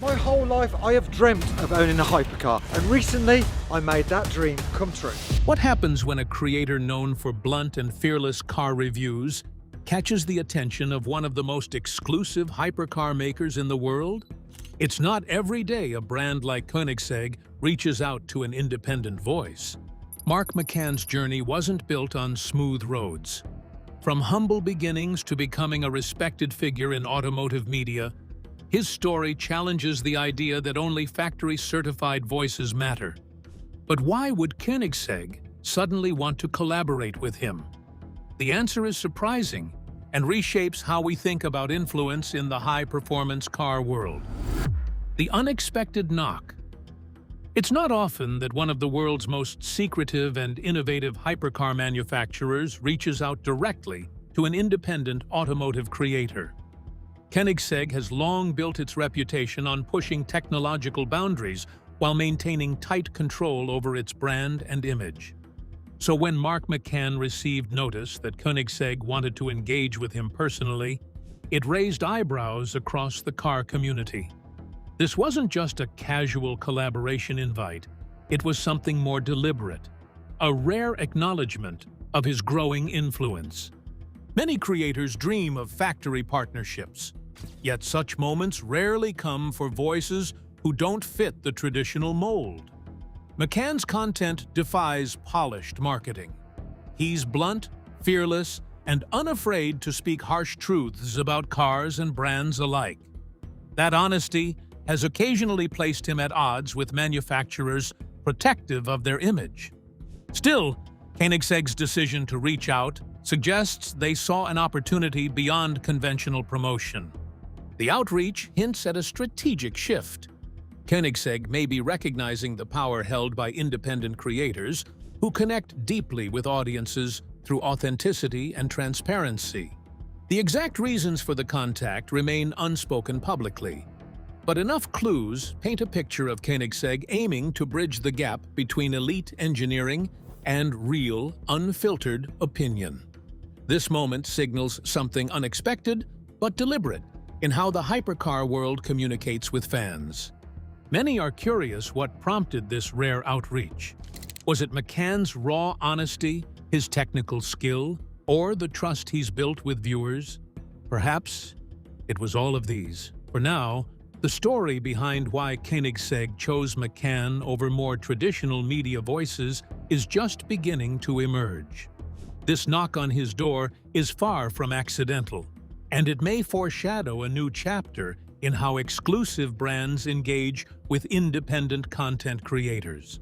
My whole life I have dreamt of owning a hypercar, and recently I made that dream come true. What happens when a creator known for blunt and fearless car reviews catches the attention of one of the most exclusive hypercar makers in the world? It's not every day a brand like Koenigsegg reaches out to an independent voice. Mark McCann's journey wasn't built on smooth roads. From humble beginnings to becoming a respected figure in automotive media, his story challenges the idea that only factory-certified voices matter. But why would Koenigsegg suddenly want to collaborate with him? The answer is surprising and reshapes how we think about influence in the high-performance car world. The unexpected knock. It's not often that one of the world's most secretive and innovative hypercar manufacturers reaches out directly to an independent automotive creator. Koenigsegg has long built its reputation on pushing technological boundaries while maintaining tight control over its brand and image. So when Mark McCann received notice that Koenigsegg wanted to engage with him personally, it raised eyebrows across the car community. This wasn't just a casual collaboration invite, it was something more deliberate, a rare acknowledgement of his growing influence. Many creators dream of factory partnerships, yet such moments rarely come for voices who don't fit the traditional mold. McCann's content defies polished marketing. He's blunt, fearless, and unafraid to speak harsh truths about cars and brands alike. That honesty has occasionally placed him at odds with manufacturers protective of their image. Still, Koenigsegg's decision to reach out suggests they saw an opportunity beyond conventional promotion. The outreach hints at a strategic shift. Koenigsegg may be recognizing the power held by independent creators who connect deeply with audiences through authenticity and transparency. The exact reasons for the contact remain unspoken publicly, but enough clues paint a picture of Koenigsegg aiming to bridge the gap between elite engineering and real, unfiltered opinion. This moment signals something unexpected but deliberate in how the hypercar world communicates with fans. Many are curious what prompted this rare outreach. Was it McCann's raw honesty, his technical skill, or the trust he's built with viewers? Perhaps it was all of these. For now, the story behind why Koenigsegg chose McCann over more traditional media voices is just beginning to emerge. This knock on his door is far from accidental, and it may foreshadow a new chapter in how exclusive brands engage with independent content creators.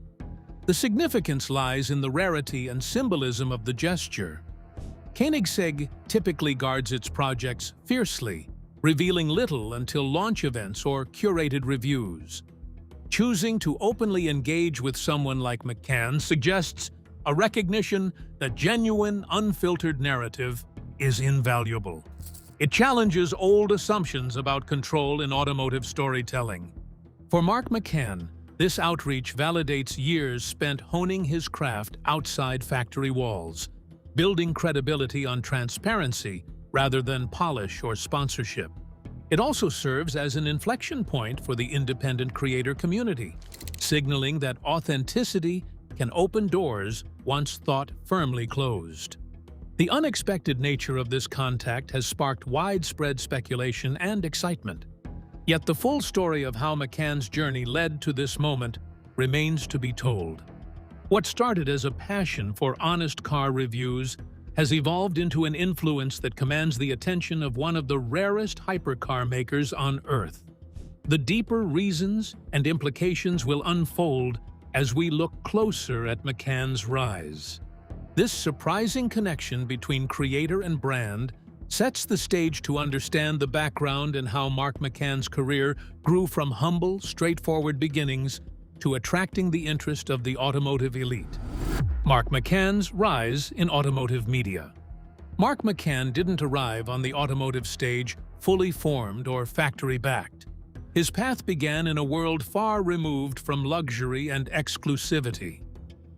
The significance lies in the rarity and symbolism of the gesture. Koenigsegg typically guards its projects fiercely, revealing little until launch events or curated reviews. Choosing to openly engage with someone like McCann suggests a recognition that genuine, unfiltered narrative is invaluable. It challenges old assumptions about control in automotive storytelling. For Mark McCann, this outreach validates years spent honing his craft outside factory walls, building credibility on transparency rather than polish or sponsorship. It also serves as an inflection point for the independent creator community, signaling that authenticity can open doors once thought firmly closed. The unexpected nature of this contact has sparked widespread speculation and excitement. Yet the full story of how McCann's journey led to this moment remains to be told. What started as a passion for honest car reviews has evolved into an influence that commands the attention of one of the rarest hypercar makers on Earth. The deeper reasons and implications will unfold as we look closer at McCann's rise. This surprising connection between creator and brand sets the stage to understand the background and how Mark McCann's career grew from humble, straightforward beginnings to attracting the interest of the automotive elite. Mark McCann's rise in automotive media. Mark McCann didn't arrive on the automotive stage fully formed or factory-backed. His path began in a world far removed from luxury and exclusivity.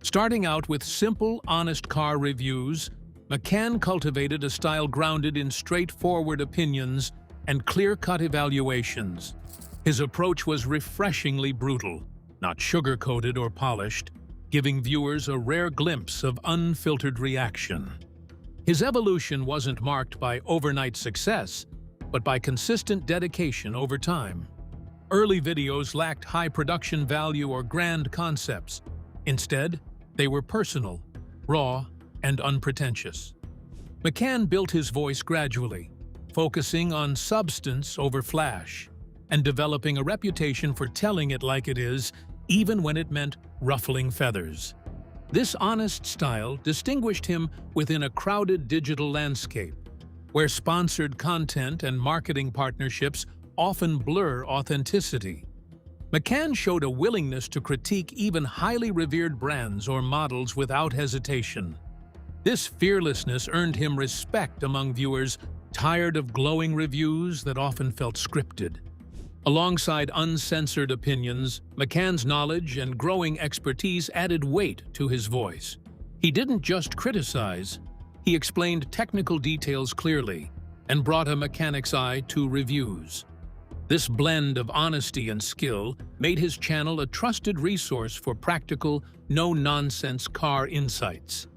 Starting out with simple, honest car reviews, McCann cultivated a style grounded in straightforward opinions and clear-cut evaluations. His approach was refreshingly brutal, not sugar-coated or polished, giving viewers a rare glimpse of unfiltered reaction. His evolution wasn't marked by overnight success, but by consistent dedication over time. Early videos lacked high production value or grand concepts. Instead, they were personal, raw, and unpretentious. McCann built his voice gradually, focusing on substance over flash, and developing a reputation for telling it like it is, even when it meant ruffling feathers. This honest style distinguished him within a crowded digital landscape, where sponsored content and marketing partnerships often blur authenticity. McCann showed a willingness to critique even highly revered brands or models without hesitation. This fearlessness earned him respect among viewers tired of glowing reviews that often felt scripted. Alongside uncensored opinions, McCann's knowledge and growing expertise added weight to his voice. He didn't just criticize, he explained technical details clearly and brought a mechanic's eye to reviews. This blend of honesty and skill made his channel a trusted resource for practical, no-nonsense car insights.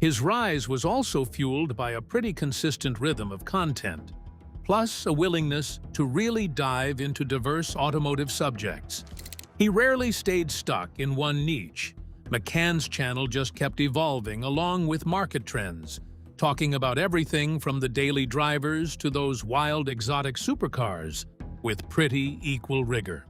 His rise was also fueled by a pretty consistent rhythm of content, plus a willingness to really dive into diverse automotive subjects. He rarely stayed stuck in one niche. McCann's channel just kept evolving along with market trends, talking about everything from the daily drivers to those wild exotic supercars, with pretty equal rigor.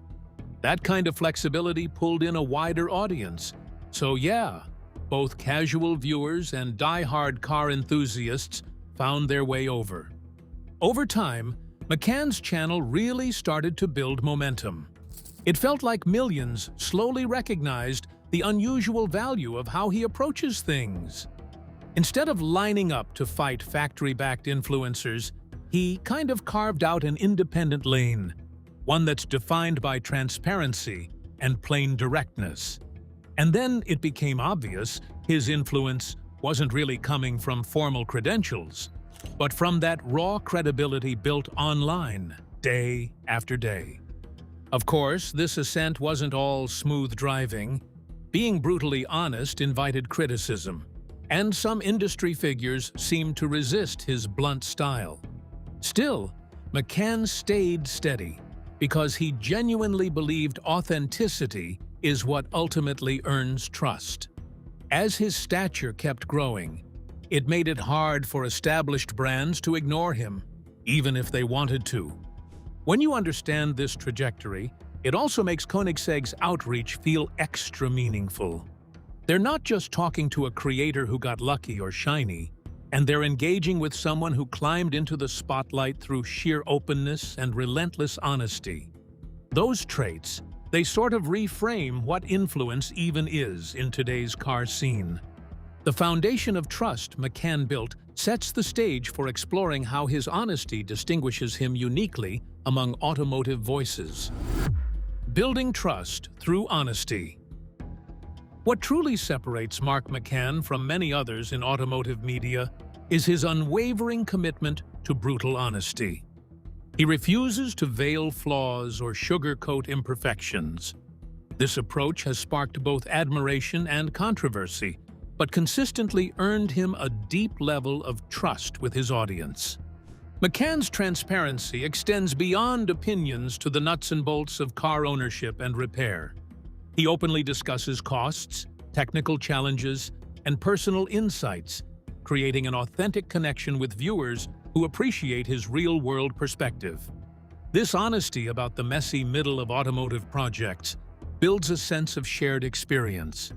That kind of flexibility pulled in a wider audience. So yeah, both casual viewers and die-hard car enthusiasts found their way over. Over time, McCann's channel really started to build momentum. It felt like millions slowly recognized the unusual value of how he approaches things. Instead of lining up to fight factory-backed influencers, he kind of carved out an independent lane, one that's defined by transparency and plain directness. And then it became obvious his influence wasn't really coming from formal credentials, but from that raw credibility built online, day after day. Of course, this ascent wasn't all smooth driving. Being brutally honest invited criticism, and some industry figures seemed to resist his blunt style. Still, McCann stayed steady because he genuinely believed authenticity is what ultimately earns trust. As his stature kept growing, it made it hard for established brands to ignore him, even if they wanted to. When you understand this trajectory, it also makes Koenigsegg's outreach feel extra meaningful. They're not just talking to a creator who got lucky or shiny, and they're engaging with someone who climbed into the spotlight through sheer openness and relentless honesty. Those traits, they sort of reframe what influence even is in today's car scene. The foundation of trust McCann built sets the stage for exploring how his honesty distinguishes him uniquely among automotive voices. Building trust through honesty. What truly separates Mark McCann from many others in automotive media is his unwavering commitment to brutal honesty. He refuses to veil flaws or sugarcoat imperfections. This approach has sparked both admiration and controversy, but consistently earned him a deep level of trust with his audience. McCann's transparency extends beyond opinions to the nuts and bolts of car ownership and repair. He openly discusses costs, technical challenges, and personal insights, creating an authentic connection with viewers who appreciate his real-world perspective. This honesty about the messy middle of automotive projects builds a sense of shared experience.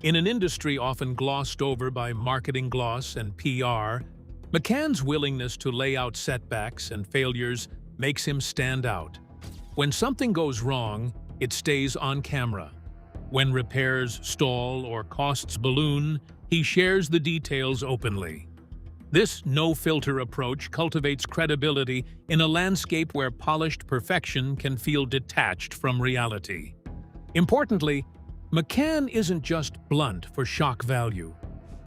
In an industry often glossed over by marketing gloss and PR, McCann's willingness to lay out setbacks and failures makes him stand out. When something goes wrong, it stays on camera. When repairs stall or costs balloon, he shares the details openly. This no-filter approach cultivates credibility in a landscape where polished perfection can feel detached from reality. Importantly, McCann isn't just blunt for shock value.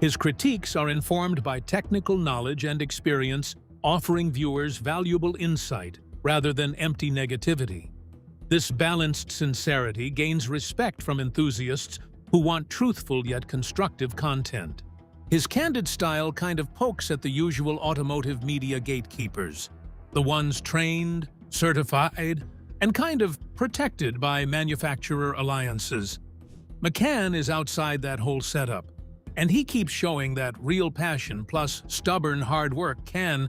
His critiques are informed by technical knowledge and experience, offering viewers valuable insight rather than empty negativity. This balanced sincerity gains respect from enthusiasts who want truthful yet constructive content. His candid style kind of pokes at the usual automotive media gatekeepers, the ones trained, certified, and kind of protected by manufacturer alliances. McCann is outside that whole setup, and he keeps showing that real passion plus stubborn hard work can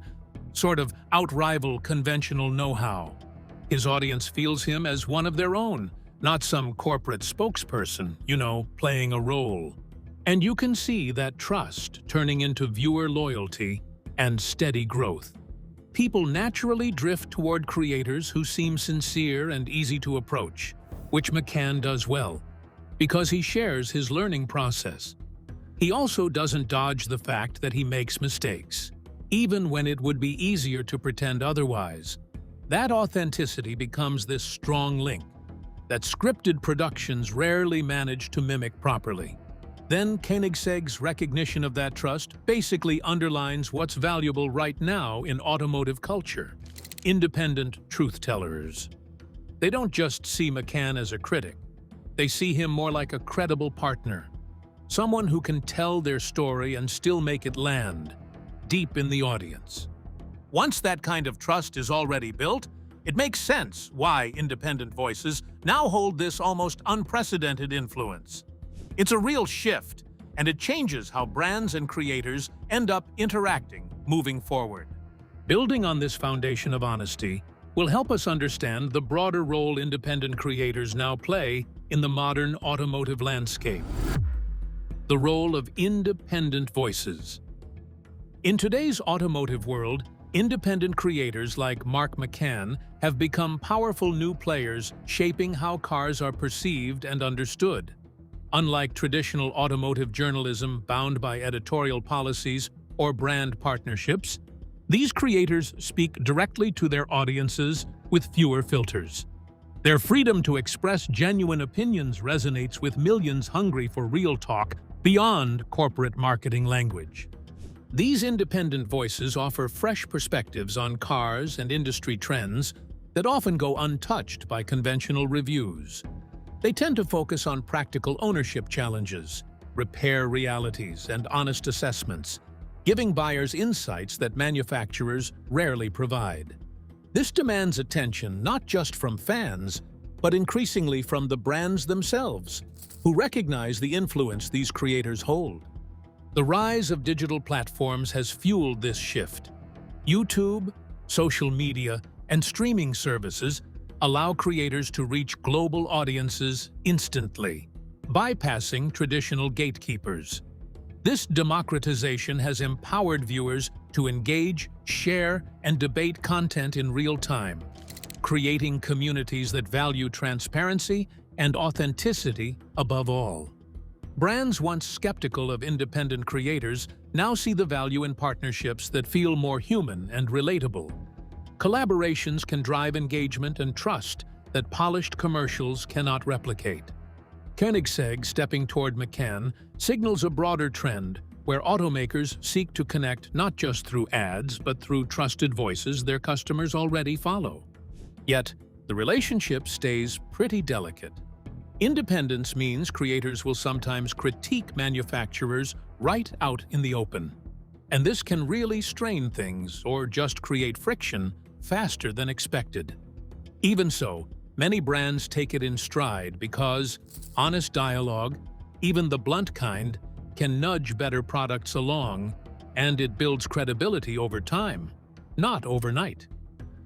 sort of outrival conventional know-how. His audience feels him as one of their own, not some corporate spokesperson, playing a role. And you can see that trust turning into viewer loyalty and steady growth. People naturally drift toward creators who seem sincere and easy to approach, which McCann does well, because he shares his learning process. He also doesn't dodge the fact that he makes mistakes, even when it would be easier to pretend otherwise. That authenticity becomes this strong link that scripted productions rarely manage to mimic properly. Then Koenigsegg's recognition of that trust basically underlines what's valuable right now in automotive culture: independent truth-tellers. They don't just see McCann as a critic. They see him more like a credible partner, someone who can tell their story and still make it land deep in the audience. Once that kind of trust is already built, it makes sense why independent voices now hold this almost unprecedented influence. It's a real shift, and it changes how brands and creators end up interacting moving forward. Building on this foundation of honesty will help us understand the broader role independent creators now play in the modern automotive landscape. The role of independent voices. In today's automotive world, independent creators like Mark McCann have become powerful new players shaping how cars are perceived and understood. Unlike traditional automotive journalism bound by editorial policies or brand partnerships, these creators speak directly to their audiences with fewer filters. Their freedom to express genuine opinions resonates with millions hungry for real talk beyond corporate marketing language. These independent voices offer fresh perspectives on cars and industry trends that often go untouched by conventional reviews. They tend to focus on practical ownership challenges, repair realities, and honest assessments, giving buyers insights that manufacturers rarely provide. This demands attention not just from fans, but increasingly from the brands themselves, who recognize the influence these creators hold. The rise of digital platforms has fueled this shift. YouTube, social media, and streaming services allow creators to reach global audiences instantly, bypassing traditional gatekeepers. This democratization has empowered viewers to engage, share, and debate content in real time, creating communities that value transparency and authenticity above all. Brands once skeptical of independent creators now see the value in partnerships that feel more human and relatable. Collaborations can drive engagement and trust that polished commercials cannot replicate. Koenigsegg stepping toward McCann signals a broader trend where automakers seek to connect not just through ads but through trusted voices their customers already follow. Yet, the relationship stays pretty delicate. Independence means creators will sometimes critique manufacturers right out in the open. And this can really strain things or just create friction faster than expected. Even so, many brands take it in stride because honest dialogue, even the blunt kind, can nudge better products along, and it builds credibility over time, not overnight.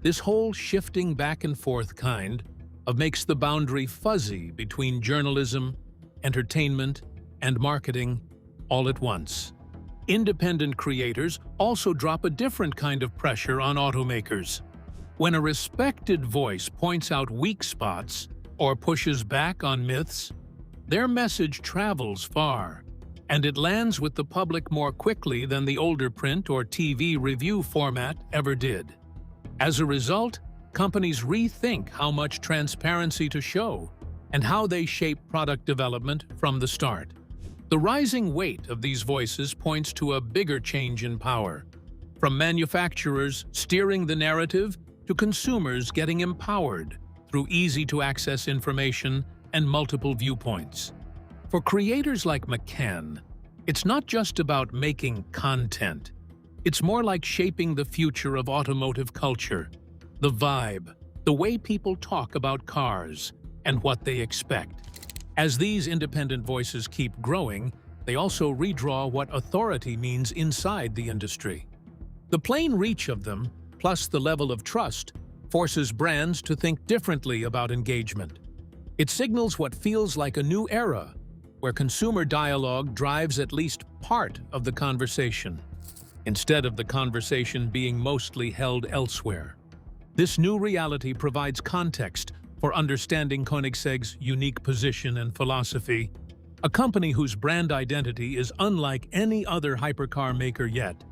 This whole shifting back and forth kind of makes the boundary fuzzy between journalism, entertainment, and marketing all at once. Independent creators also drop a different kind of pressure on automakers. When a respected voice points out weak spots or pushes back on myths, their message travels far, and it lands with the public more quickly than the older print or TV review format ever did. As a result, companies rethink how much transparency to show and how they shape product development from the start. The rising weight of these voices points to a bigger change in power, from manufacturers steering the narrative to consumers getting empowered through easy-to-access information and multiple viewpoints. For creators like McCann, it's not just about making content. It's more like shaping the future of automotive culture, the vibe, the way people talk about cars, and what they expect. As these independent voices keep growing, they also redraw what authority means inside the industry. The plain reach of them, plus the level of trust, forces brands to think differently about engagement. It signals what feels like a new era, where consumer dialogue drives at least part of the conversation, instead of the conversation being mostly held elsewhere. This new reality provides context for understanding Koenigsegg's unique position and philosophy, a company whose brand identity is unlike any other hypercar maker yet,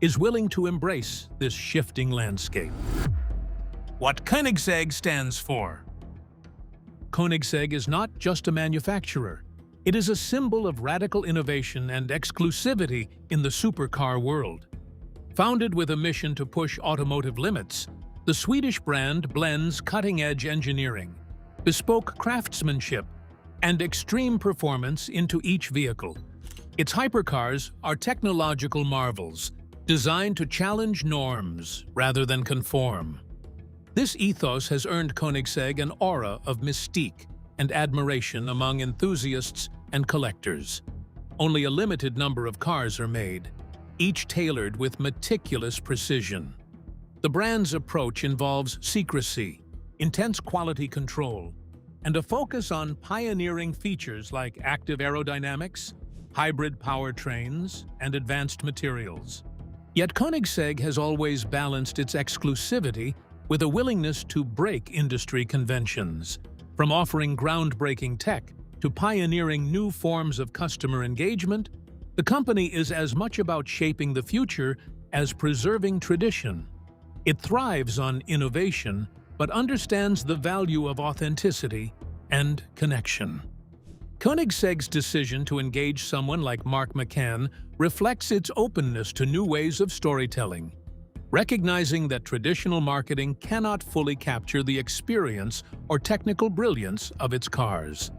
is willing to embrace this shifting landscape. What Koenigsegg stands for. Koenigsegg is not just a manufacturer. It is a symbol of radical innovation and exclusivity in the supercar world. Founded with a mission to push automotive limits, the Swedish brand blends cutting-edge engineering, bespoke craftsmanship, and extreme performance into each vehicle. Its hypercars are technological marvels, designed to challenge norms rather than conform. This ethos has earned Koenigsegg an aura of mystique and admiration among enthusiasts and collectors. Only a limited number of cars are made, each tailored with meticulous precision. The brand's approach involves secrecy, intense quality control, and a focus on pioneering features like active aerodynamics, hybrid powertrains, and advanced materials. Yet Koenigsegg has always balanced its exclusivity with a willingness to break industry conventions. From offering groundbreaking tech to pioneering new forms of customer engagement, the company is as much about shaping the future as preserving tradition. It thrives on innovation, but understands the value of authenticity and connection. Koenigsegg's decision to engage someone like Mark McCann reflects its openness to new ways of storytelling, recognizing that traditional marketing cannot fully capture the experience or technical brilliance of its cars.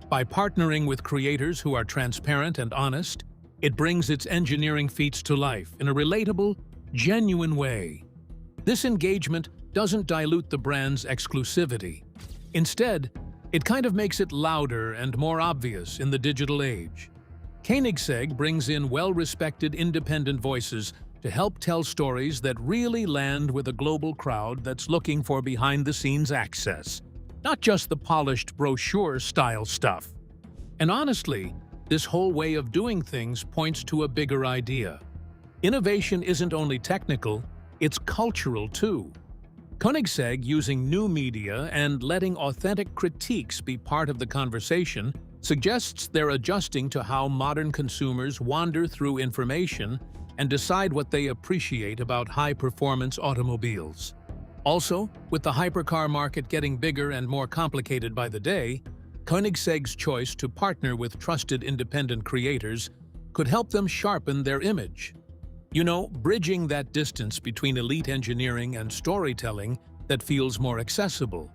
By partnering with creators who are transparent and honest, it brings its engineering feats to life in a relatable, genuine way. This engagement doesn't dilute the brand's exclusivity. Instead, it kind of makes it louder and more obvious in the digital age. Koenigsegg brings in well-respected independent voices to help tell stories that really land with a global crowd that's looking for behind-the-scenes access, not just the polished brochure-style stuff. And honestly, this whole way of doing things points to a bigger idea. Innovation isn't only technical, it's cultural too. Koenigsegg, using new media and letting authentic critiques be part of the conversation, suggests they're adjusting to how modern consumers wander through information and decide what they appreciate about high-performance automobiles. Also, with the hypercar market getting bigger and more complicated by the day, Koenigsegg's choice to partner with trusted independent creators could help them sharpen their image. You know, bridging that distance between elite engineering and storytelling that feels more accessible.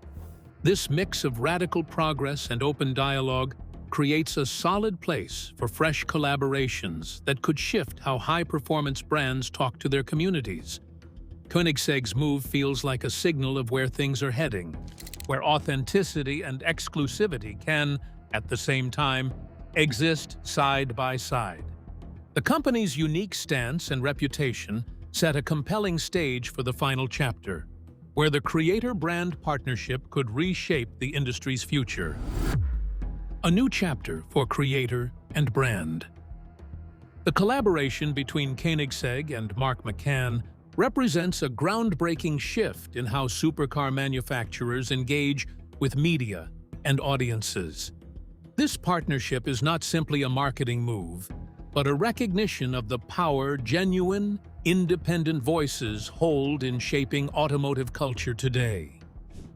This mix of radical progress and open dialogue creates a solid place for fresh collaborations that could shift how high-performance brands talk to their communities. Koenigsegg's move feels like a signal of where things are heading, where authenticity and exclusivity can, at the same time, exist side by side. The company's unique stance and reputation set a compelling stage for the final chapter, where the creator-brand partnership could reshape the industry's future. A new chapter for creator and brand. The collaboration between Koenigsegg and Mark McCann represents a groundbreaking shift in how supercar manufacturers engage with media and audiences. This partnership is not simply a marketing move, but a recognition of the power genuine, independent voices hold in shaping automotive culture today.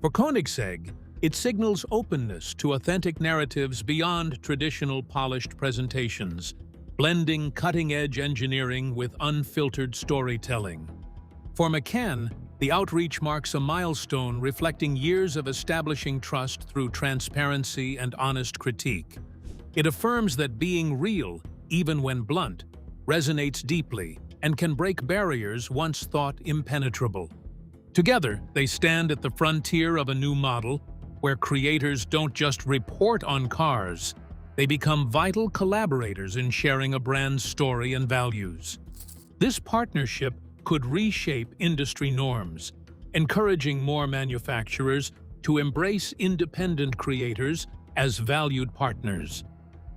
For Koenigsegg, it signals openness to authentic narratives beyond traditional polished presentations, blending cutting-edge engineering with unfiltered storytelling. For McCann, The outreach marks a milestone reflecting years of establishing trust through transparency and honest critique. It affirms that being real, even when blunt, resonates deeply and can break barriers once thought impenetrable. Together, they stand at the frontier of a new model where creators don't just report on cars, they become vital collaborators in sharing a brand's story and values. This partnership could reshape industry norms, encouraging more manufacturers to embrace independent creators as valued partners.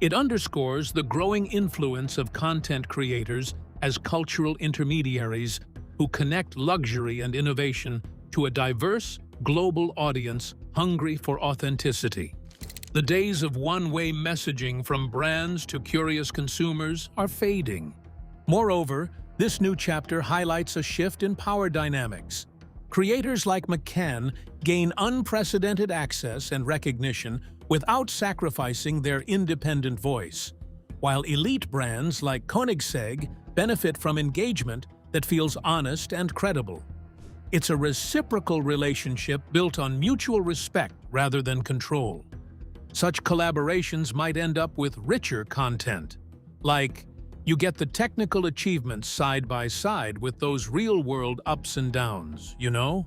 It underscores the growing influence of content creators as cultural intermediaries who connect luxury and innovation to a diverse, global audience hungry for authenticity. The days of one-way messaging from brands to curious consumers are fading. Moreover, this new chapter highlights a shift in power dynamics. Creators like McCann gain unprecedented access and recognition without sacrificing their independent voice, while elite brands like Koenigsegg benefit from engagement that feels honest and credible. It's a reciprocal relationship built on mutual respect rather than control. Such collaborations might end up with richer content, like you get the technical achievements side by side with those real-world ups and downs, you know?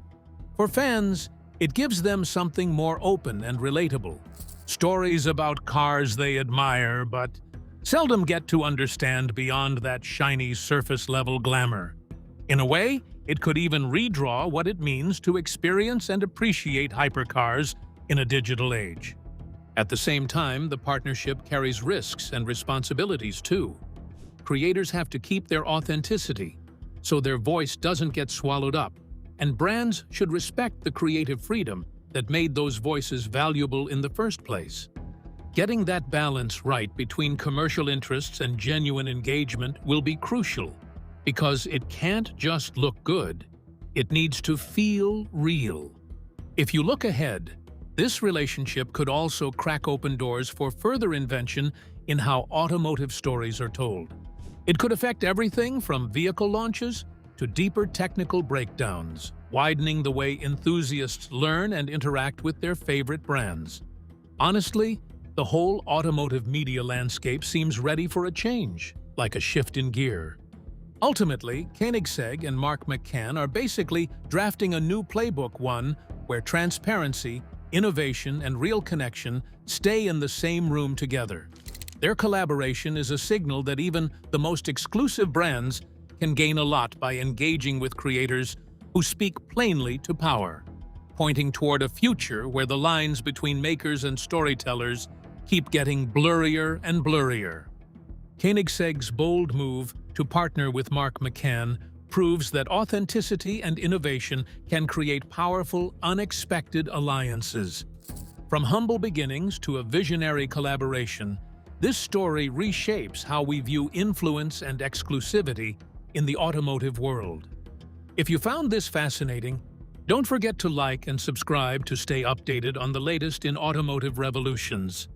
For fans, it gives them something more open and relatable. Stories about cars they admire but seldom get to understand beyond that shiny surface-level glamour. In a way, it could even redraw what it means to experience and appreciate hypercars in a digital age. At the same time, the partnership carries risks and responsibilities too. Creators have to keep their authenticity, so their voice doesn't get swallowed up, and brands should respect the creative freedom that made those voices valuable in the first place. Getting that balance right between commercial interests and genuine engagement will be crucial, because it can't just look good, it needs to feel real. If you look ahead, this relationship could also crack open doors for further invention in how automotive stories are told. It could affect everything from vehicle launches to deeper technical breakdowns, widening the way enthusiasts learn and interact with their favorite brands. Honestly, the whole automotive media landscape seems ready for a change, like a shift in gear. Ultimately, Koenigsegg and Mark McCann are basically drafting a new playbook, one where transparency, innovation, and real connection stay in the same room together. Their collaboration is a signal that even the most exclusive brands can gain a lot by engaging with creators who speak plainly to power, pointing toward a future where the lines between makers and storytellers keep getting blurrier and blurrier. Koenigsegg's bold move to partner with Mark McCann proves that authenticity and innovation can create powerful, unexpected alliances. From humble beginnings to a visionary collaboration, this story reshapes how we view influence and exclusivity in the automotive world. If you found this fascinating, don't forget to like and subscribe to stay updated on the latest in automotive revolutions.